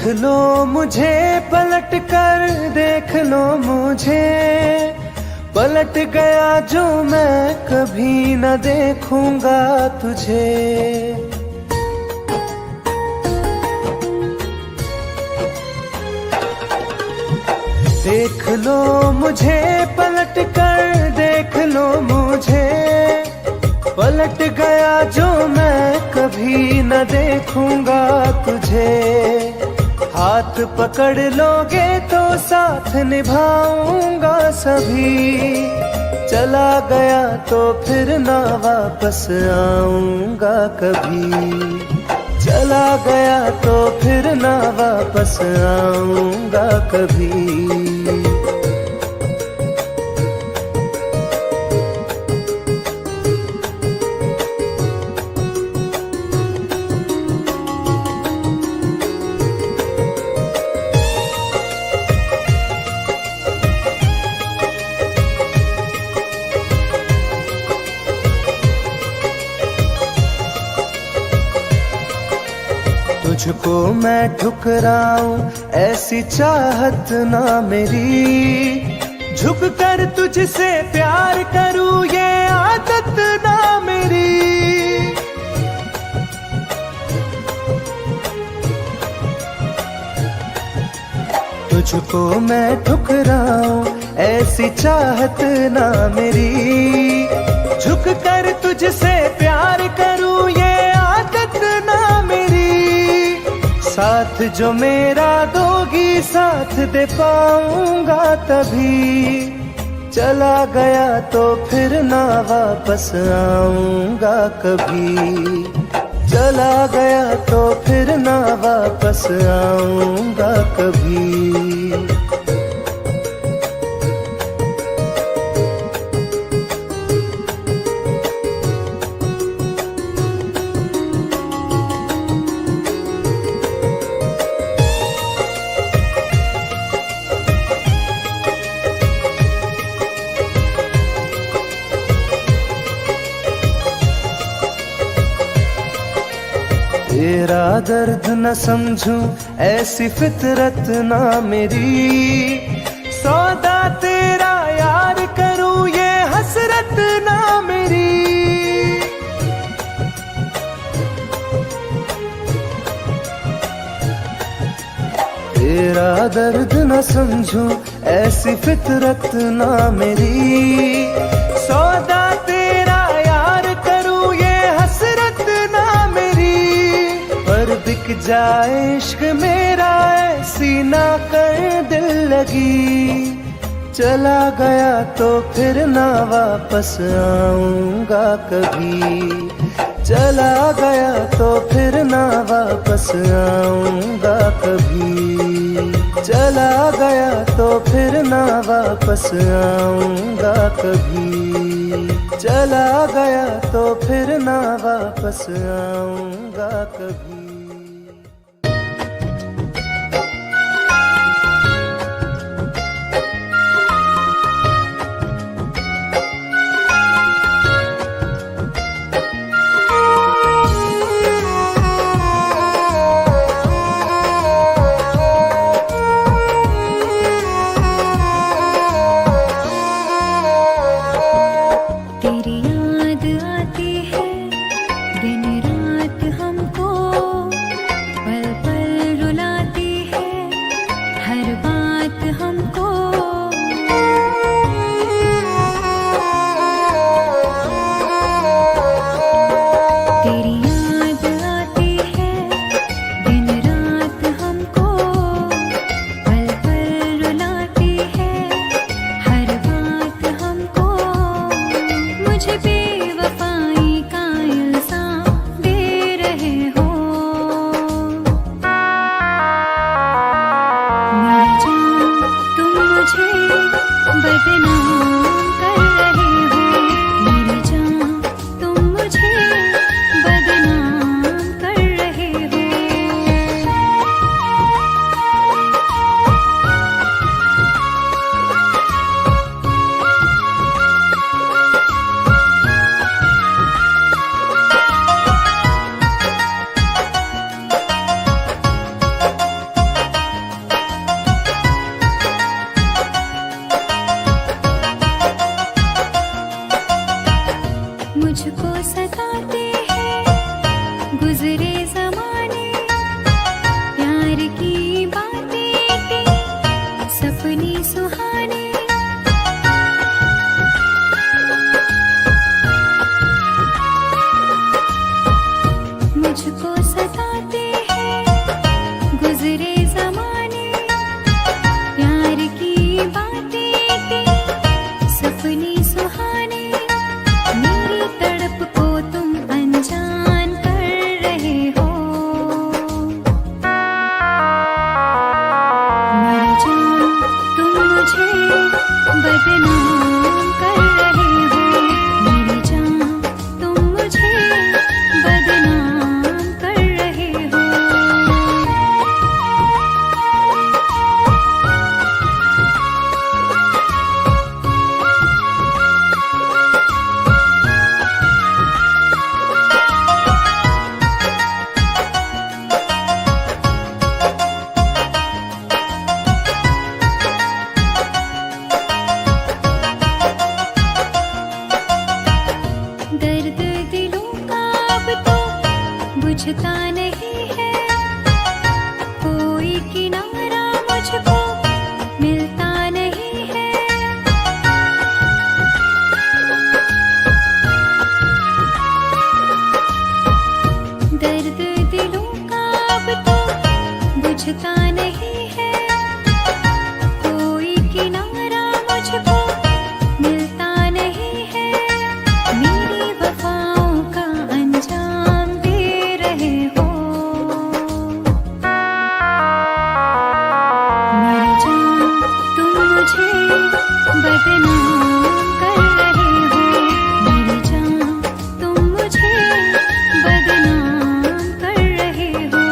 लो मुझे पलट कर, देख लो मुझे, पलट गया जो मैं कभी न देखूंगा तुझे। देख लो मुझे पलट कर, देख लो मुझे, पलट गया जो मैं कभी न देखूंगा तुझे। हाथ पकड़ लोगे तो साथ निभाऊंगा सभी, चला गया तो फिर ना वापस आऊंगा कभी, चला गया तो फिर ना वापस आऊंगा कभी। तुझको मैं ठुकराऊं ऐसी चाहत ना मेरी, झुक कर तुझसे प्यार करूं ये आदत ना मेरी। तुझको मैं ठुकराऊं ऐसी चाहत ना मेरी, झुक कर तुझसे प्यार करूं ये आदत ना मेरी। साथ जो मेरा दोगी साथ दे पाऊंगा तभी, चला गया तो फिर ना वापस आऊंगा कभी, चला गया तो फिर ना वापस आऊंगा कभी। तेरा दर्द न समझूं ऐसी फितरत ना मेरी, सौदा तेरा यार करूं ये हसरत ना मेरी। तेरा दर्द न समझूं ऐसी फितरत ना मेरी, सौदा तेरा यार करूं ये हसरत ना मेरी। पर बिक जाए इश्क मेरा ऐसी ना कर दिल लगी, चला गया तो फिर ना वापस आऊंगा कभी, चला गया तो फिर ना वापस आऊंगा कभी, चला गया तो फिर ना वापस आऊंगा कभी, चला गया तो फिर ना वापस आऊंगा कभी। बदनाम कर रहे हो। मेरी जान तुम मुझे बदनाम कर रहे हो।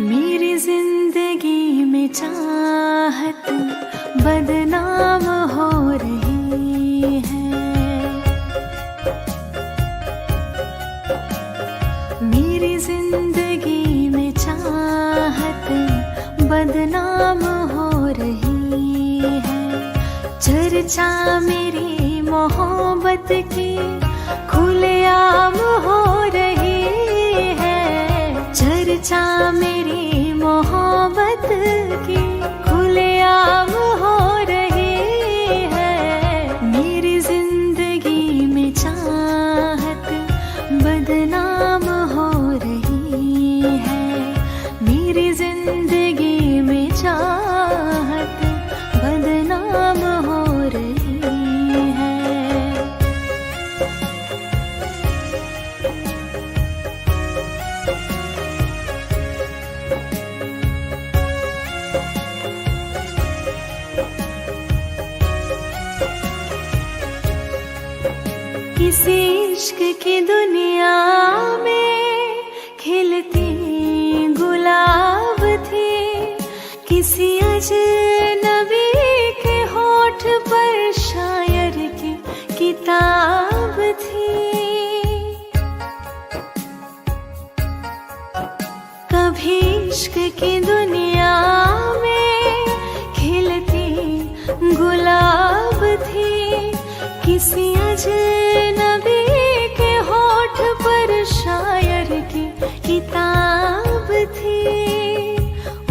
मेरी जिंदगी में चाहत बदनाम हो रही है। मेरी जिंदगी में चाहत बदनाम हो रही है। चर्चा मेरी मोहब्बत की खुलेआम हो रही है। चर्चा मेरी मोहब्बत की खुलेआम हो रही है। मेरी जिंदगी में चाहत बदनाम हो रही है। मेरी जिंदगी में चाहत बदनाम हो रही है। किसी इश्क की दुनिया में खिलती गुलाब थी। किसी अजनबी के होठ पर शायर की किताब थी। कभी इश्क की दुनिया में खिलती गुलाब थी। किसी अजनबी के होठ पर शायर की किताब थी।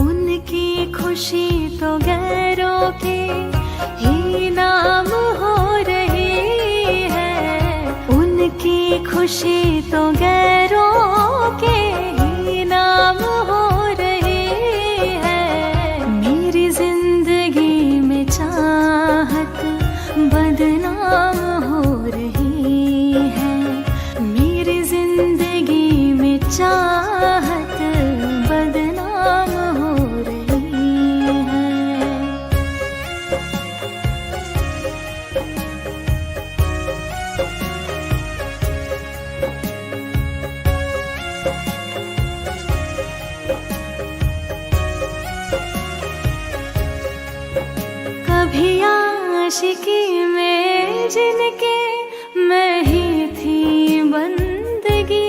उनकी खुशी तो गैरों के ही नाम हो रही है। उनकी खुशी तो गैरों के ही नाम हो रही है। मेरी जिंदगी में चाहत बदनाम हो रही है। मेरी जिंदगी में चाहत बदनाम हो रही है। कभी आशिकी में जिनके मैं ही थी बंदगी।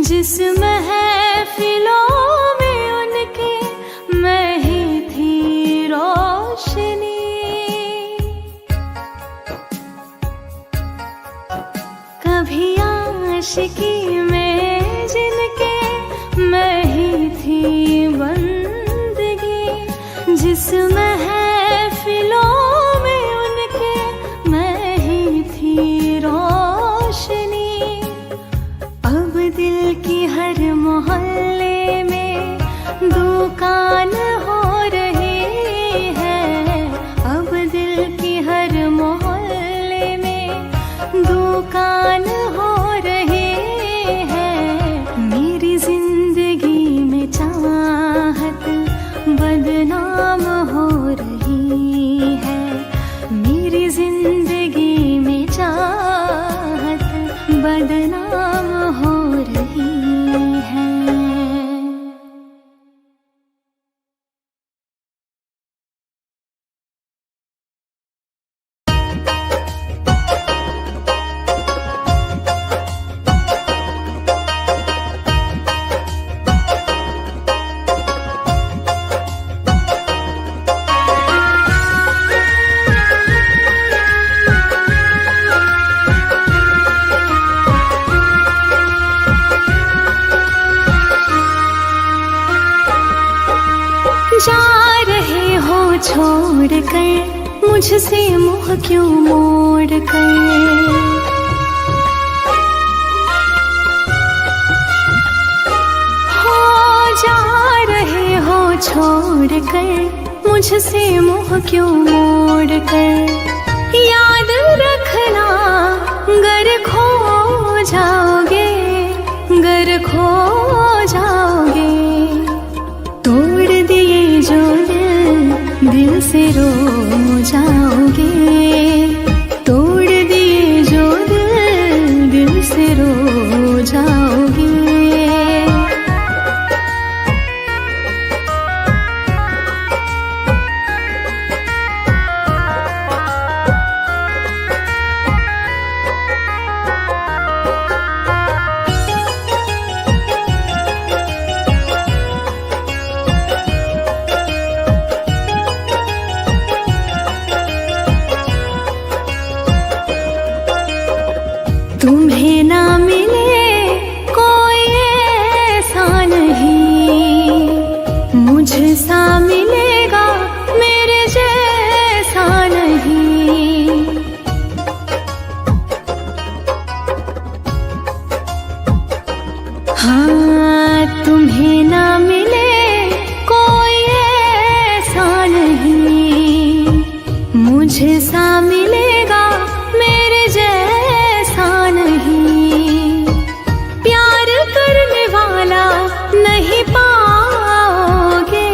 जिस महफिलों में उनके मैं ही थी रोशनी। कभी आशिकी में जिनके मैं ही थी बंदगी। जिस महफिलों में उनके मैं ही थी रोशनी। अब दिल की हर मोहल्ले में दुकान हो रही है। अब दिल की हर मोहल्ले में दुकान हो रही है। मेरी जिंदगी में चाहत बदनाम हो रही है। मेरी जिंदगी में चाहत बदनाम हो रही है। छोड़ कर मुझसे मुँह क्यों मोड़ कर। जा रहे हो छोड़ कर मुझसे मुँह क्यों मोड़ कर। याद रखना गर खो जाओगे, गर खो जाओगे। तोड़ दिए जो दिल से रो जाओगे। तोड़ दिए जो दिल से रो जाओगे। तुम्हें ना मिले कोई ऐसा नहीं, मुझसा मिलेगा मेरे जैसा नहीं। हाँ तुम्हें ना मिले कोई ऐसा नहीं, मुझसा मिलेगा मेरे जैसा नहीं। प्यार करने वाला नहीं पाओगे,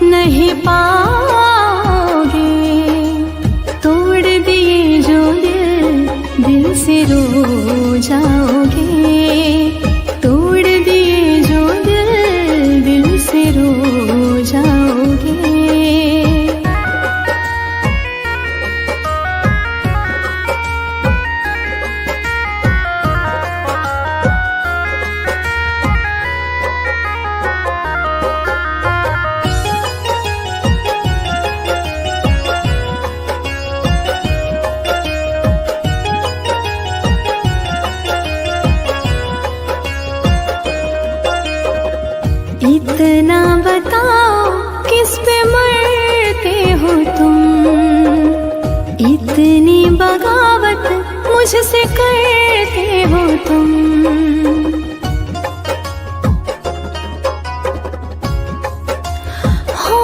नहीं पाओगे। तोड़ दिए जो दिल से रो जाओगे। तोड़ दिए जो दिल से रो जाओगे। इतना बताओ किस पे मरते हो तुम, इतनी बगावत मुझसे करते हो तुम। हो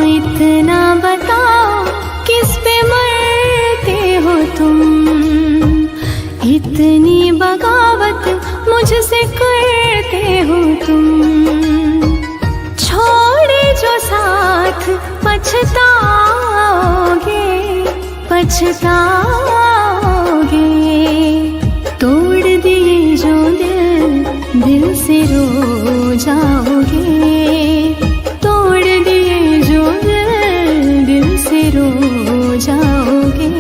इतना बताओ किस पे मरते हो तुम, इतनी बगावत मुझसे करते हो तुम। छोड़े जो साथ पछताओगे, पछताओगे। तोड़ दिए जो दिल से रो जाओगे। तोड़ दिए जो दिल से रो जाओगे।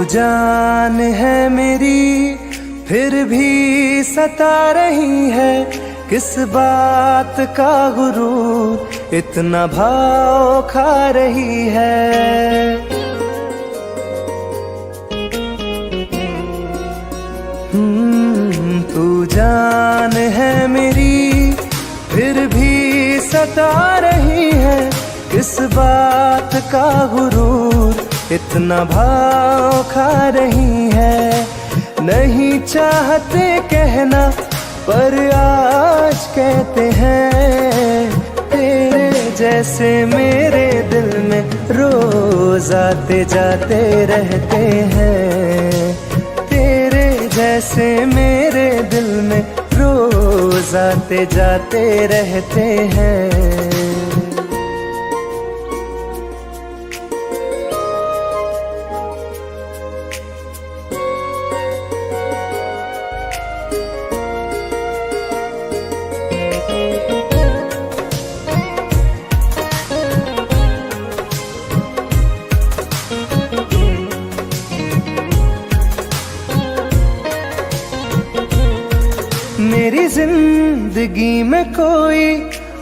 जान है मेरी फिर भी सता रही है, किस बात का गुरूर इतना भाव खा रही है। तू जान है मेरी फिर भी सता रही है, किस बात का गुरूर इतना भाव खा रही है। नहीं चाहते कहना पर आज कहते हैं, तेरे जैसे मेरे दिल में रोज आते जाते रहते हैं। तेरे जैसे मेरे दिल में रोज आते जाते रहते हैं। मेरी जिंदगी में कोई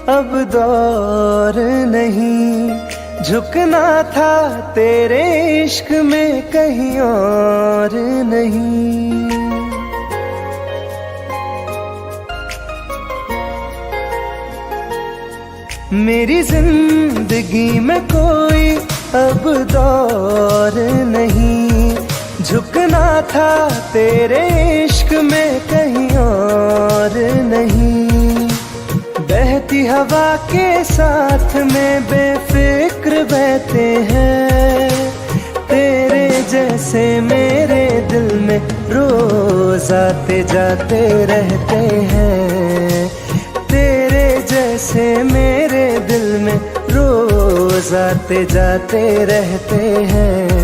अब दौर नहीं, झुकना था तेरे इश्क में कहीं और नहीं। मेरी जिंदगी में कोई अब दौर नहीं, झुकना था तेरे इश्क में कहीं और नहीं। बहती हवा के साथ में बेफिक्र बहते हैं, तेरे जैसे मेरे दिल में रोज आते जाते रहते हैं। तेरे जैसे मेरे दिल में रोज आते जाते रहते हैं।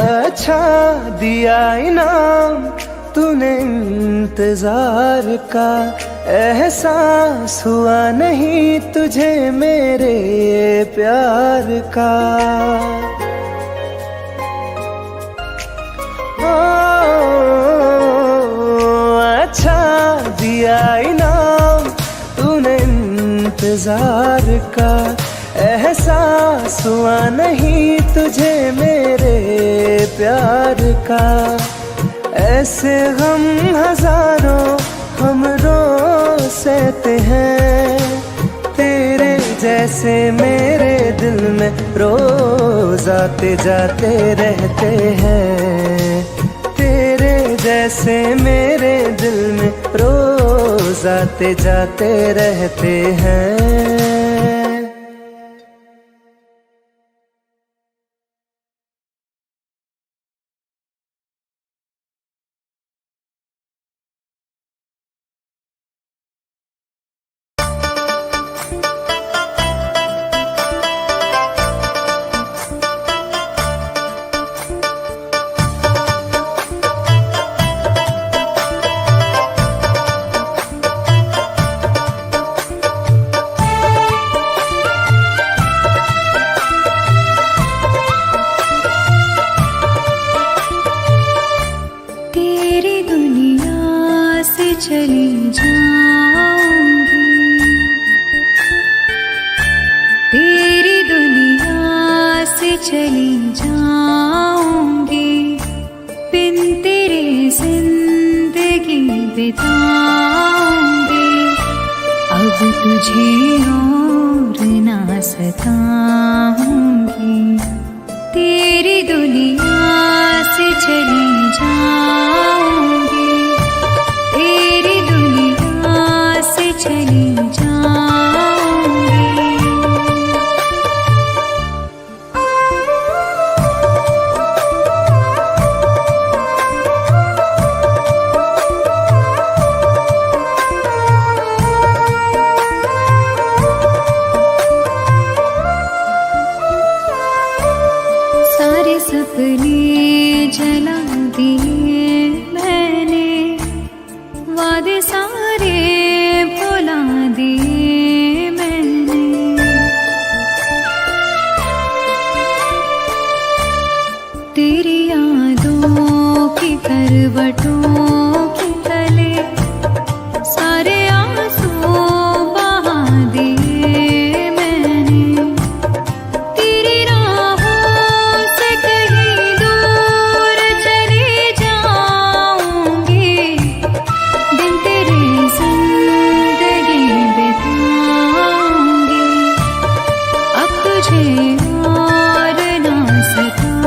अच्छा दिया इनाम तूने इंतजार का, एहसास हुआ नहीं तुझे मेरे प्यार का। अच्छा दिया इनाम तूने इंतजार का, एहसास हुआ नहीं तुझे मेरे प्यार का। ऐसे गम हजारों हम रोज सहते हैं, तेरे जैसे मेरे दिल में रोज आते जाते रहते हैं। तेरे जैसे मेरे दिल में रोज आते जाते रहते हैं। चली जाऊंगी, तेरी दुनिया से चली जाऊंगी, बिन तेरे जिंदगी बिताऊंगी। अब तुझे और ना सताऊंगी, तेरी दुनिया से चली जाऊंगी, तेरी दुनिया से चली जाऊंगी। सारे सपने जला दिए मैंने, वादे सारे भुला दिए मैंने। तेरी यादों की करवटों के तले सारे आंसू बहा दिए मैंने। तेरी राहों से कहीं दूर चली जाऊंगी, दिन तेरे जिंदगी बिताऊंगी। अब तुझे और ना सताऊंगी।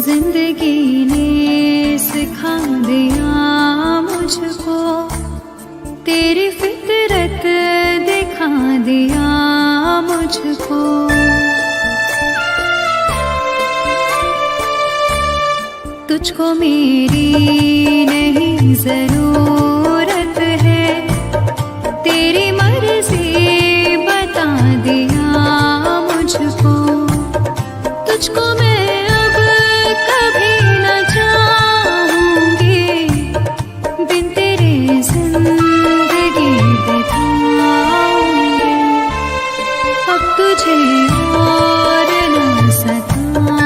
जिंदगी ने सिखा दिया मुझको तेरी फितरत दिखा दिया मुझको। तुझको मेरी नहीं जरूरत है, तेरी मर्जी बता दिया मुझको। तुझको मैं अब कभी न चाहूंगी, बिन तेरे जिंदगी बिताऊंगी। अब तुझे और न सताऊंगी।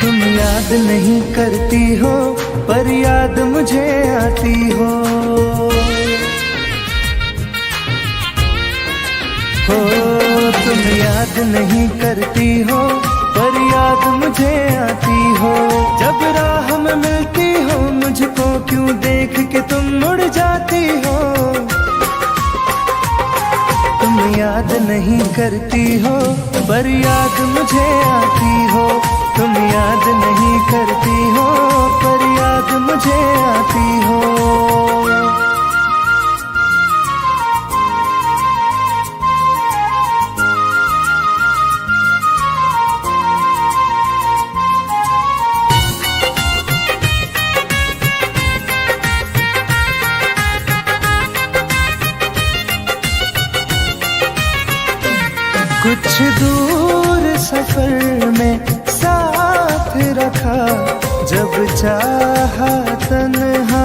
तुम याद नहीं करती हो पर याद मुझे आती हो। तुम याद नहीं करती हो पर याद मुझे आती हो। जब राह में मिलती हो मुझको क्यों देख के तुम मुड़ जाती हो। तुम याद नहीं करती हो पर याद मुझे आती हो। तुम याद नहीं करती हो पर याद मुझे आती हो। कुछ दूर सफर में साथ रखा, जब चाहा तन्हा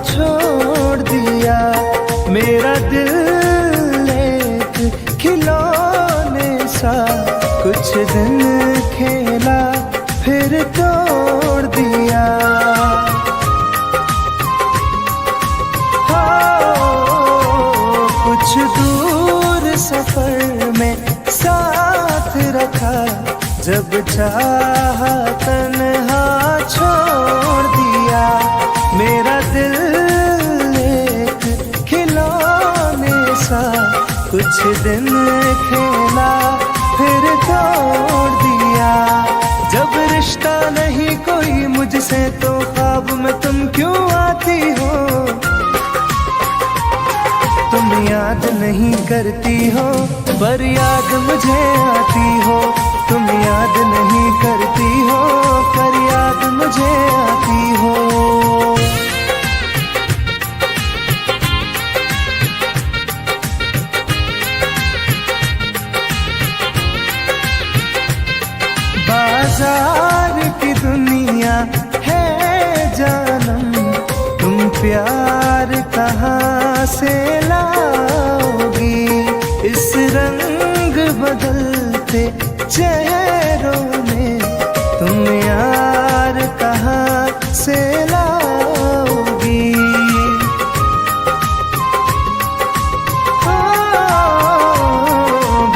छोड़ दिया। मेरा दिल एक खिलौने सा कुछ दिन खेला फिर तोड़ दिया। कुछ दूर सफर में साथ रखा, जब चाहा तन्हा छोड़ दिया। मेरा दिल एक खिलौने सा कुछ दिन खेला फिर तोड़ दिया। जब रिश्ता नहीं कोई मुझसे तो ख्वाब में तुम क्यों आती हो। तुम याद नहीं करती हो पर याद मुझे आती हो। तुम याद नहीं करती हो पर याद मुझे आती हो। बाजार की दुनिया है जानम, तुम प्यार कहाँ से लाओगी। इस रंग बदलते चेहरों में तुम यार कहाँ से लाओगी।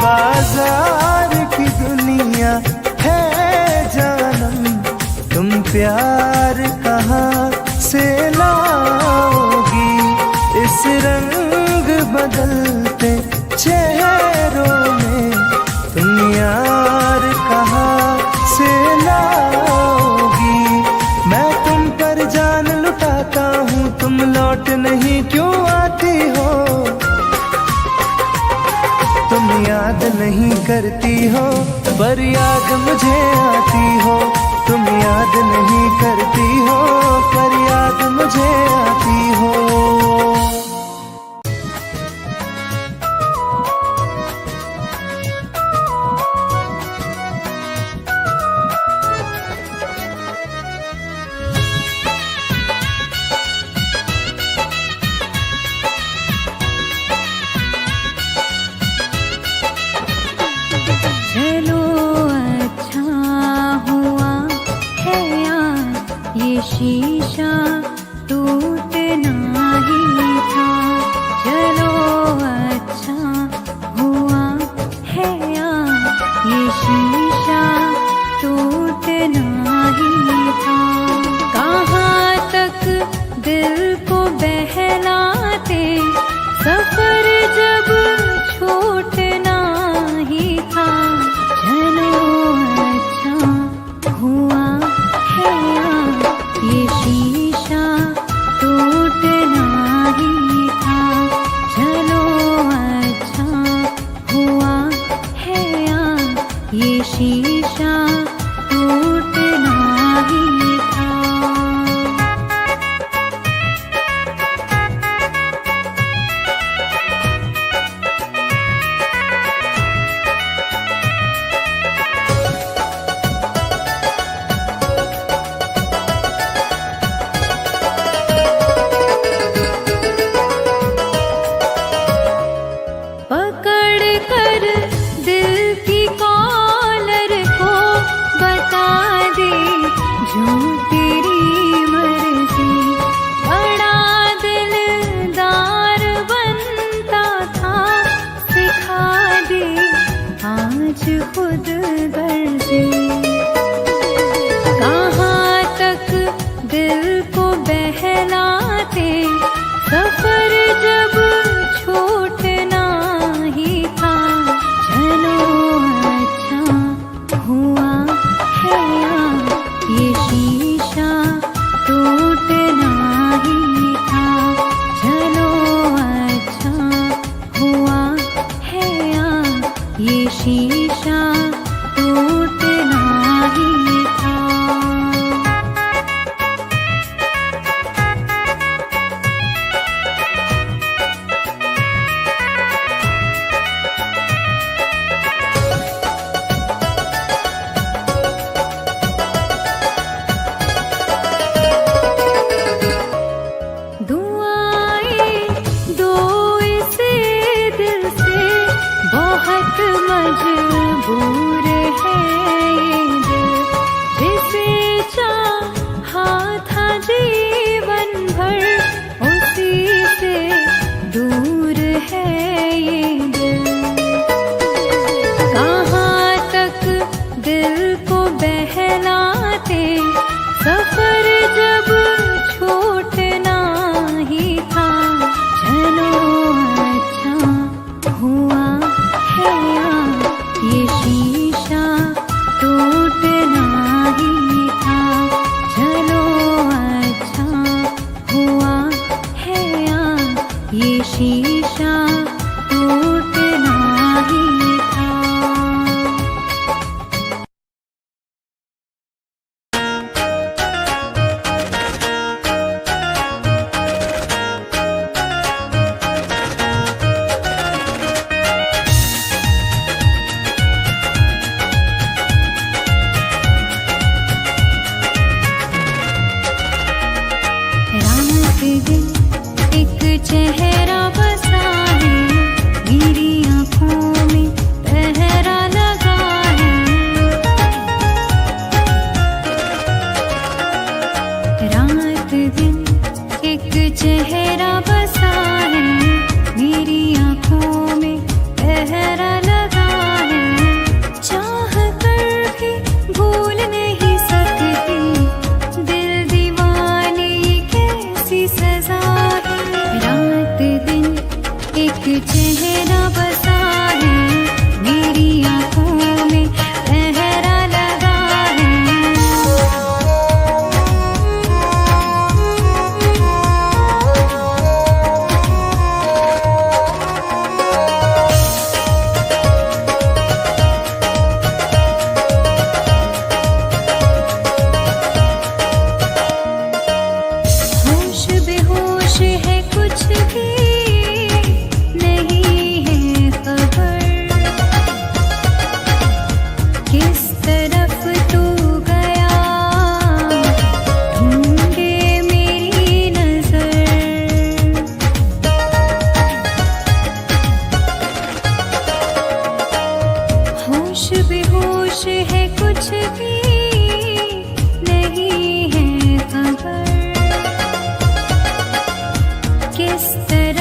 बाजार की दुनिया है जानम, तुम प्यार कहाँ से लाओगी। इस रंग बदलते चेहरों में तुम यार कहाँ से लाओगी। मैं तुम पर जान लुटाता हूँ, तुम लौट नहीं क्यों आती हो। तुम याद नहीं करती हो पर याद मुझे आती हो। तुम याद नहीं करती हो पर याद मुझे आती हो। चलो अच्छा हुआ है यार ये शीशा टूट को बहलाते, सफर जब छूटना ही था। चलो अच्छा हुआ है ये शीशा टूटना ही था। चलो अच्छा हुआ है ये शीशा टूटना ही था। पकड़ कर दिल की कॉलर को बता दे जो तेरी मर्जी। बड़ा दिलदार बनता था, सिखा दे आज खुद गर्जी। कहाँ तक दिल को बहलाते, सफर जब छूटना ही था। चलो अच्छा हुआ है ये शीशा टूटना ही था। चलो अच्छा हुआ है ये शीशा टूटना ही था। दुआएं दो इस दिल से, बहुत मजबूर है ये दिल। जिसे चाहा था जीवन भर, उसी से दूर है ये दिल। कहाँ तक दिल को बहलाते, सफर जब छूटना ही था। चलो अच्छा हुआ है ये शीशा टूटना ही था। चलो अच्छा हुआ है ये शीशा टूटना ही था। रात दिन एक चेहरा बसा है, मेरी आँखों में पहरा लगा है। रात दिन एक चेहरा बसा है, मेरी आँखों में पहरा लगा है। चाह कर भी भूल नहीं सकती, दिल दीवाने कैसी सजा है। रात दिन एक चेहरा बसा है, मेरी आँखों में पहरा लगा है। होश बेहोश है, कुछ भी नहीं है खबर। किस तरफ तू गया, ढूंढे मेरी नजर। होश बेहोश है, कुछ भी नहीं है खबर। किस तरह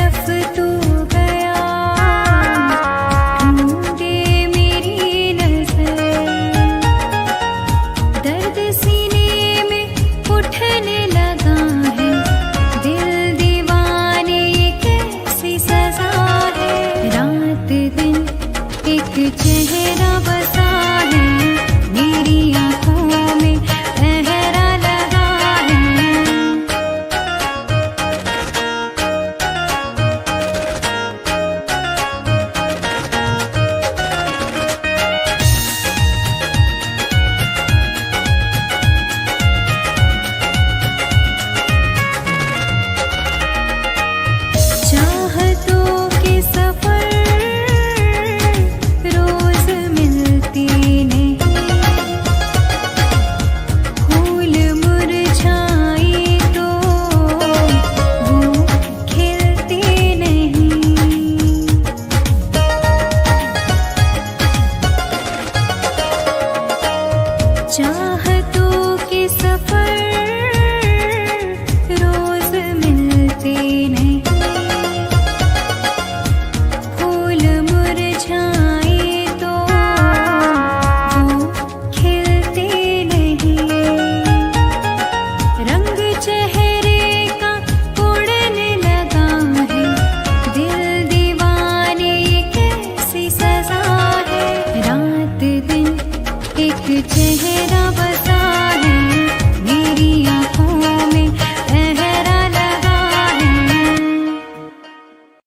खिलते नहीं, फूल मुरझाए तो वो खिलते नहीं, रंग चेहरे का उड़ने लगा है, दिल दीवाने कैसी सजा है, रात दिन एक चेहरा बसा है मेरी